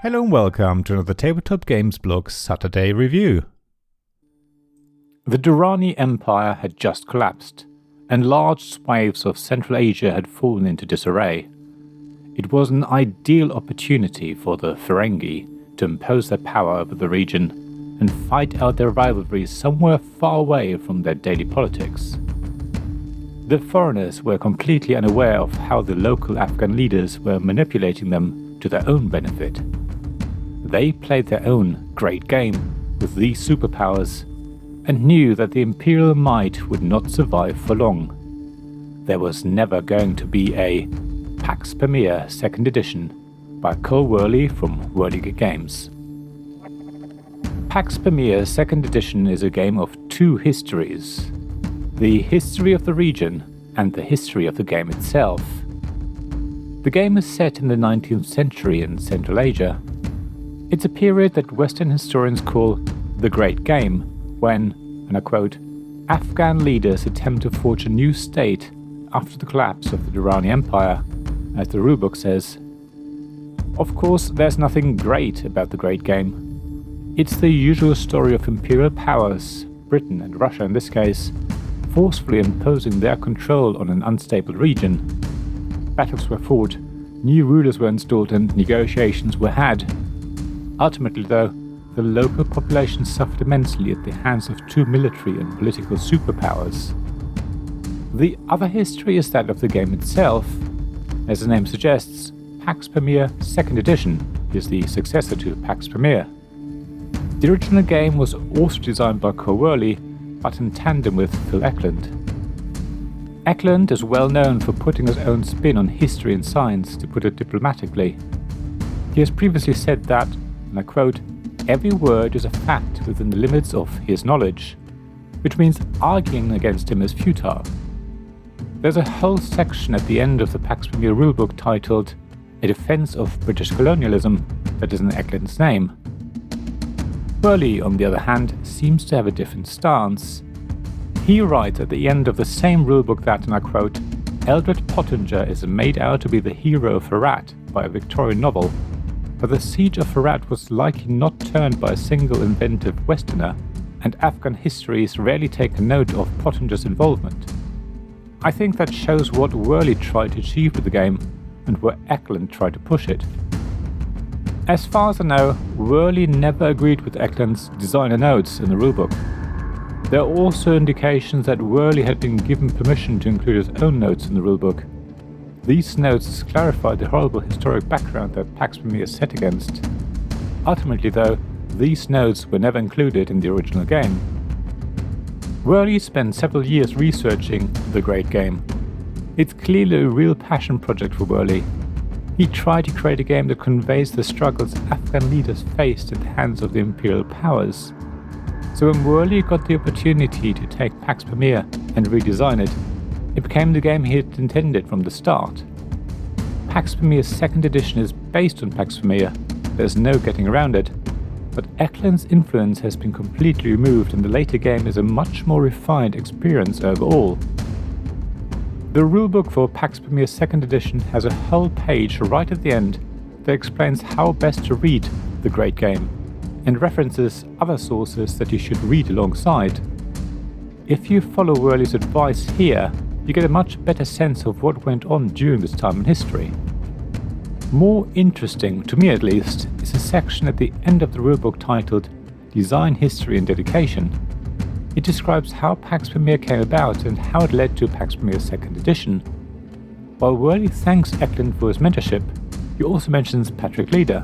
Hello and welcome to another Tabletop Games Blog Saturday review. The Durrani Empire had just collapsed, and large swathes of Central Asia had fallen into disarray. It was an ideal opportunity for the Ferengi to impose their power over the region and fight out their rivalries somewhere far away from their daily politics. The foreigners were completely unaware of how the local Afghan leaders were manipulating them to their own benefit. They played their own great game with these superpowers and knew that the Imperial might would not survive for long. There was never going to be a Pax Pamir 2nd Edition by Cole Worley from Whirligig Games. Pax Pamir 2nd Edition is a game of two histories: the history of the region and the history of the game itself. The game is set in the 19th century in Central Asia. It's a period that Western historians call the Great Game, when, and I quote, Afghan leaders attempt to forge a new state after the collapse of the Durrani Empire, as the rulebook says. Of course, there's nothing great about the Great Game. It's the usual story of imperial powers, Britain and Russia in this case, forcefully imposing their control on an unstable region. Battles were fought, new rulers were installed and negotiations were had. Ultimately, though, the local population suffered immensely at the hands of two military and political superpowers. The other history is that of the game itself. As the name suggests, Pax Pamir 2nd Edition is the successor to Pax Pamir. The original game was also designed by Cole Worley, but in tandem with Phil Eklund. Eklund is well known for putting his own spin on history and science, to put it diplomatically. He has previously said that, and I quote, every word is a fact within the limits of his knowledge, which means arguing against him is futile. There's a whole section at the end of the Pax Pamir rulebook titled A Defense of British Colonialism that is in Eklund's name. Worley, on the other hand, seems to have a different stance. He writes at the end of the same rulebook that, and I quote, Eldred Pottinger is made out to be the hero of Herat by a Victorian novel, but the siege of Herat was likely not turned by a single inventive Westerner, and Afghan histories rarely take note of Pottinger's involvement. I think that shows what Worley tried to achieve with the game, and where Eklund tried to push it. As far as I know, Worley never agreed with Eklund's designer notes in the rulebook. There are also indications that Worley had been given permission to include his own notes in the rulebook. These notes clarify the horrible historic background that Pax Pamir is set against. Ultimately, though, these notes were never included in the original game. Worley spent several years researching the Great Game. It's clearly a real passion project for Worley. He tried to create a game that conveys the struggles Afghan leaders faced at the hands of the imperial powers. So when Worley got the opportunity to take Pax Pamir and redesign it, it became the game he had intended from the start. Pax Pamir 2nd Edition is based on Pax Pamir, there's no getting around it, but Eklund's influence has been completely removed and the later game is a much more refined experience overall. The rulebook for Pax Pamir 2nd Edition has a whole page right at the end that explains how best to read the Great Game, and references other sources that you should read alongside. If you follow Worley's advice here, you get a much better sense of what went on during this time in history. More interesting, to me at least, is a section at the end of the rulebook titled Design, History and Dedication. It describes how Pax Pamir came about and how it led to Pax Pamir 2nd Edition. While Worley thanks Eklund for his mentorship, he also mentions Patrick Leader,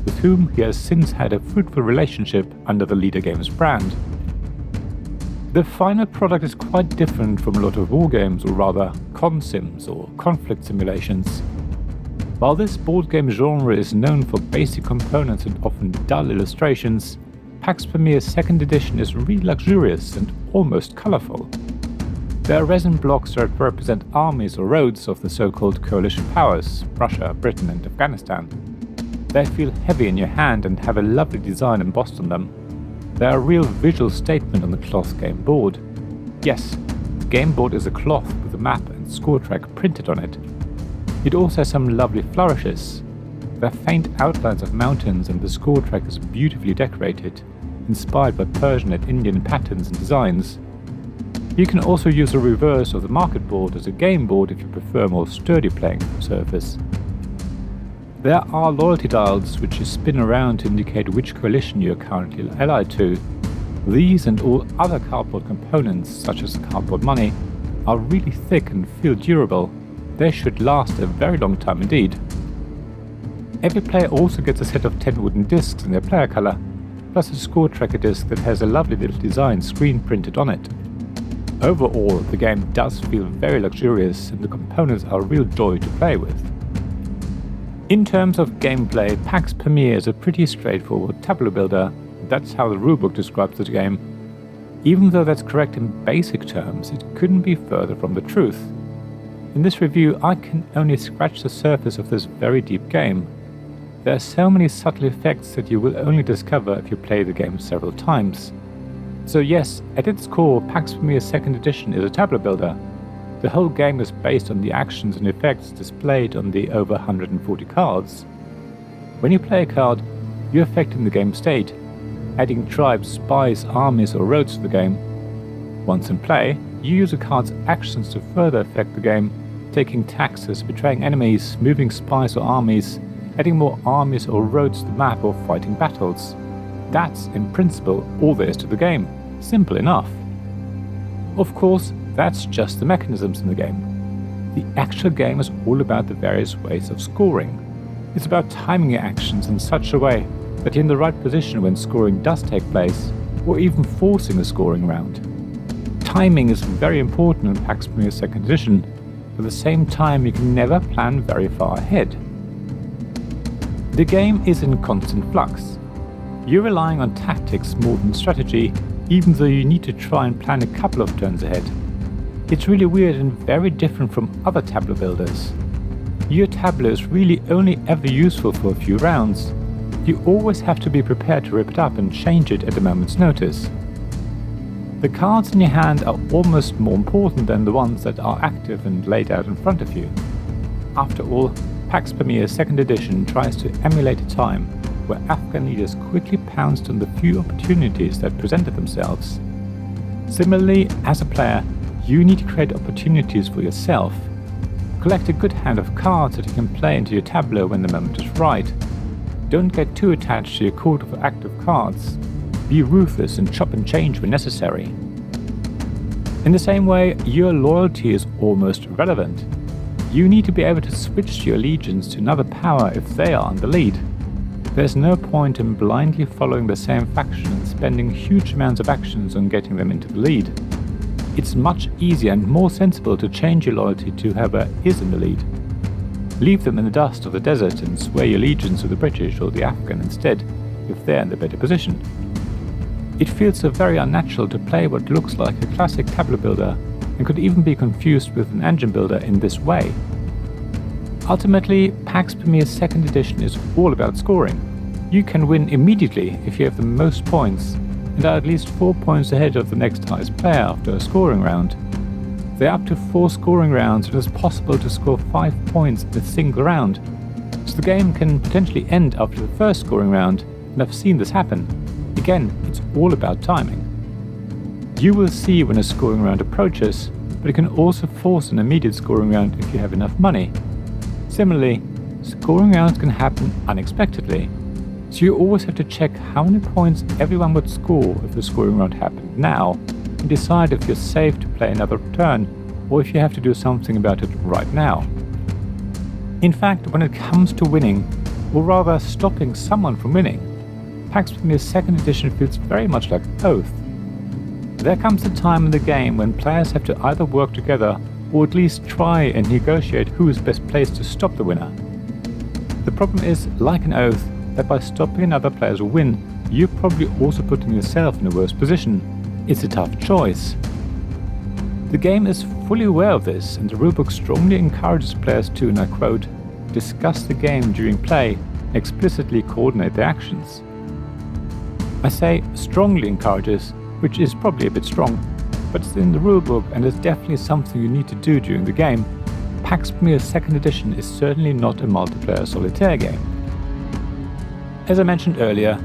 with whom he has since had a fruitful relationship under the Leader Games brand. The final product is quite different from a lot of wargames, or rather consims or conflict simulations. While this board game genre is known for basic components and often dull illustrations, Pax Pamir 2nd Edition is really luxurious and almost colourful. There are resin blocks that represent armies or roads of the so-called coalition powers, Russia, Britain and Afghanistan. They feel heavy in your hand and have a lovely design embossed on them. They are a real visual statement on the cloth game board. Yes, the game board is a cloth with a map and score track printed on it. It also has some lovely flourishes. There are faint outlines of mountains and the score track is beautifully decorated, inspired by Persian and Indian patterns and designs. You can also use the reverse of the market board as a game board if you prefer more sturdy playing surface. There are loyalty dials which you spin around to indicate which coalition you are currently allied to. These and all other cardboard components, such as cardboard money, are really thick and feel durable. They should last a very long time indeed. Every player also gets a set of 10 wooden discs in their player colour, plus a score tracker disc that has a lovely little design screen printed on it. Overall, the game does feel very luxurious and the components are a real joy to play with. In terms of gameplay, Pax Pamir is a pretty straightforward tableau builder. That's how the rulebook describes the game. Even though that's correct in basic terms, it couldn't be further from the truth. In this review, I can only scratch the surface of this very deep game. There are so many subtle effects that you will only discover if you play the game several times. So yes, at its core, Pax Pamir 2nd Edition is a tableau builder. The whole game is based on the actions and effects displayed on the over 140 cards. When you play a card, you're affecting the game state, adding tribes, spies, armies or roads to the game. Once in play, you use a card's actions to further affect the game, taking taxes, betraying enemies, moving spies or armies, adding more armies or roads to the map or fighting battles. That's, in principle, all there is to the game. Simple enough. Of course, that's just the mechanisms in the game. The actual game is all about the various ways of scoring. It's about timing your actions in such a way that you're in the right position when scoring does take place, or even forcing a scoring round. Timing is very important in Pax Pamir 2nd Edition, but at the same time you can never plan very far ahead. The game is in constant flux. You're relying on tactics more than strategy, even though you need to try and plan a couple of turns ahead. It's really weird and very different from other tableau builders. Your tableau is really only ever useful for a few rounds. You always have to be prepared to rip it up and change it at a moment's notice. The cards in your hand are almost more important than the ones that are active and laid out in front of you. After all, Pax Pamir 2nd Edition tries to emulate a time where Afghan leaders quickly pounced on the few opportunities that presented themselves. Similarly, as a player, you need to create opportunities for yourself. Collect a good hand of cards that you can play into your tableau when the moment is right. Don't get too attached to your court of active cards. Be ruthless and chop and change when necessary. In the same way, your loyalty is almost irrelevant. You need to be able to switch your allegiance to another power if they are in the lead. There's no point in blindly following the same faction and spending huge amounts of actions on getting them into the lead. It's much easier and more sensible to change your loyalty to whoever is in the lead. Leave them in the dust of the desert and swear your allegiance to the British or the Afghan instead, if they're in the better position. It feels so very unnatural to play what looks like a classic tableau builder and could even be confused with an engine builder in this way. Ultimately, Pax Pamir 2nd Edition is all about scoring. You can win immediately if you have the most points, and are at least 4 points ahead of the next highest player after a scoring round. There are up to 4 scoring rounds, and it is possible to score 5 points in a single round, so the game can potentially end after the first scoring round, and I've seen this happen. Again, it's all about timing. You will see when a scoring round approaches, but it can also force an immediate scoring round if you have enough money. Similarly, scoring rounds can happen unexpectedly, so you always have to check how many points everyone would score if the scoring round happened now, and decide if you're safe to play another turn, or if you have to do something about it right now. In fact, when it comes to winning, or rather stopping someone from winning, Pax Pamir 2nd Edition feels very much like Oath. There comes a time in the game when players have to either work together or at least try and negotiate who is best placed to stop the winner. The problem is, like an Oath, that by stopping another player's win, you're probably also putting yourself in a worse position. It's a tough choice. The game is fully aware of this, and the rulebook strongly encourages players to, and I quote, discuss the game during play and explicitly coordinate their actions. I say strongly encourages, which is probably a bit strong, but it's in the rulebook and is definitely something you need to do during the game. Pax Pamir 2nd Edition is certainly not a multiplayer solitaire game. As I mentioned earlier,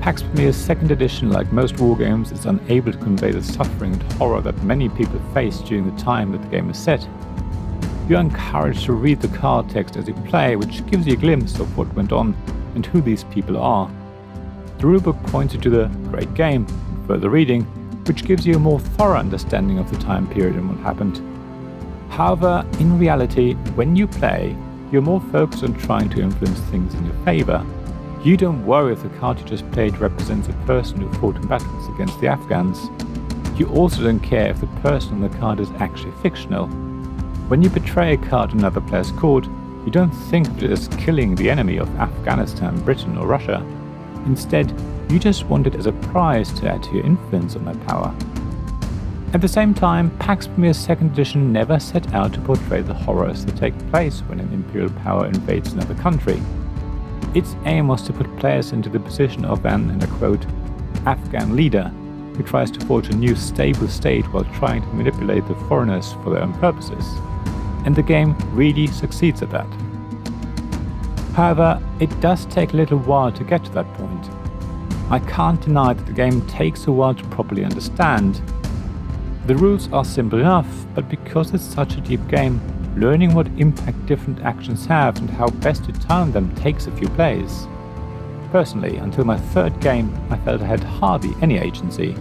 PAX Pamir's second edition, like most wargames, is unable to convey the suffering and horror that many people face during the time that the game is set. You are encouraged to read the card text as you play, which gives you a glimpse of what went on and who these people are. The rulebook points you to the great game, and further reading, which gives you a more thorough understanding of the time period and what happened. However, in reality, when you play, you're more focused on trying to influence things in your favour. You don't worry if the card you just played represents a person who fought in battles against the Afghans. You also don't care if the person on the card is actually fictional. When you betray a card in another player's court, you don't think of it as killing the enemy of Afghanistan, Britain or Russia. Instead, you just want it as a prize to add to your influence on that power. At the same time, PAX Pamir's second edition never set out to portray the horrors that take place when an imperial power invades another country. Its aim was to put players into the position of an, and I quote, Afghan leader who tries to forge a new stable state while trying to manipulate the foreigners for their own purposes. And the game really succeeds at that. However, it does take a little while to get to that point. I can't deny that the game takes a while to properly understand. The rules are simple enough, but because it's such a deep game, learning what impact different actions have and how best to time them takes a few plays. Personally, until my third game, I felt I had hardly any agency.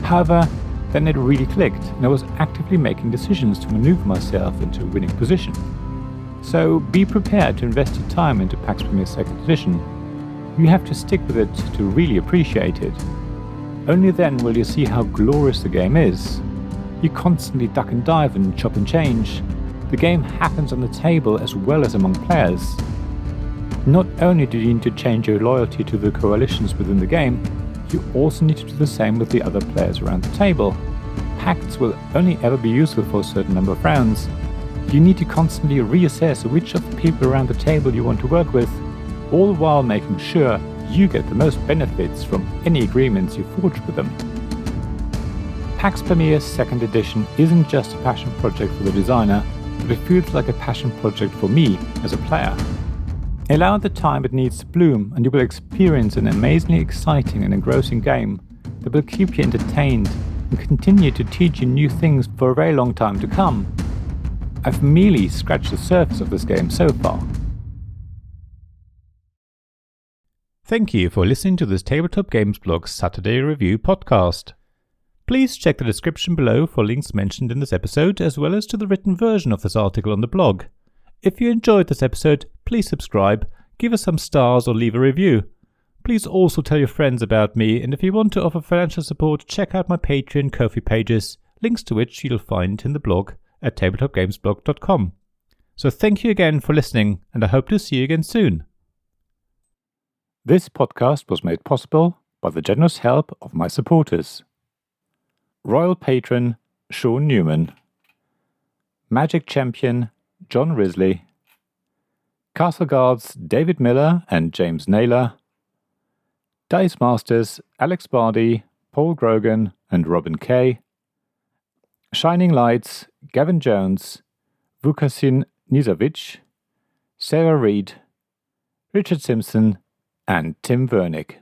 However, then it really clicked, and I was actively making decisions to maneuver myself into a winning position. So be prepared to invest your time into PAX Pamir's second edition. You have to stick with it to really appreciate it. Only then will you see how glorious the game is. You constantly duck and dive and chop and change. The game happens on the table as well as among players. Not only do you need to change your loyalty to the coalitions within the game, you also need to do the same with the other players around the table. Pacts will only ever be useful for a certain number of rounds. You need to constantly reassess which of the people around the table you want to work with, all while making sure you get the most benefits from any agreements you forge with them. PAX Pamir's second edition isn't just a passion project for the designer, but it feels like a passion project for me as a player. Allow it the time it needs to bloom, and you will experience an amazingly exciting and engrossing game that will keep you entertained and continue to teach you new things for a very long time to come. I've merely scratched the surface of this game so far. Thank you for listening to this Tabletop Games Blog Saturday Review podcast. Please check the description below for links mentioned in this episode, as well as to the written version of this article on the blog. If you enjoyed this episode, please subscribe, give us some stars or leave a review. Please also tell your friends about me, and if you want to offer financial support, check out my Patreon and Ko-fi pages, links to which you'll find in the blog at tabletopgamesblog.com. So thank you again for listening, and I hope to see you again soon. This podcast was made possible by the generous help of my supporters. Royal Patron Sean Newman, Magic Champion John Risley, Castle Guards David Miller and James Naylor, Dice Masters Alex Bardi, Paul Grogan and Robin Kay, Shining Lights Gavin Jones, Vukasin Nizovic, Sarah Reed, Richard Simpson and Tim Vernick.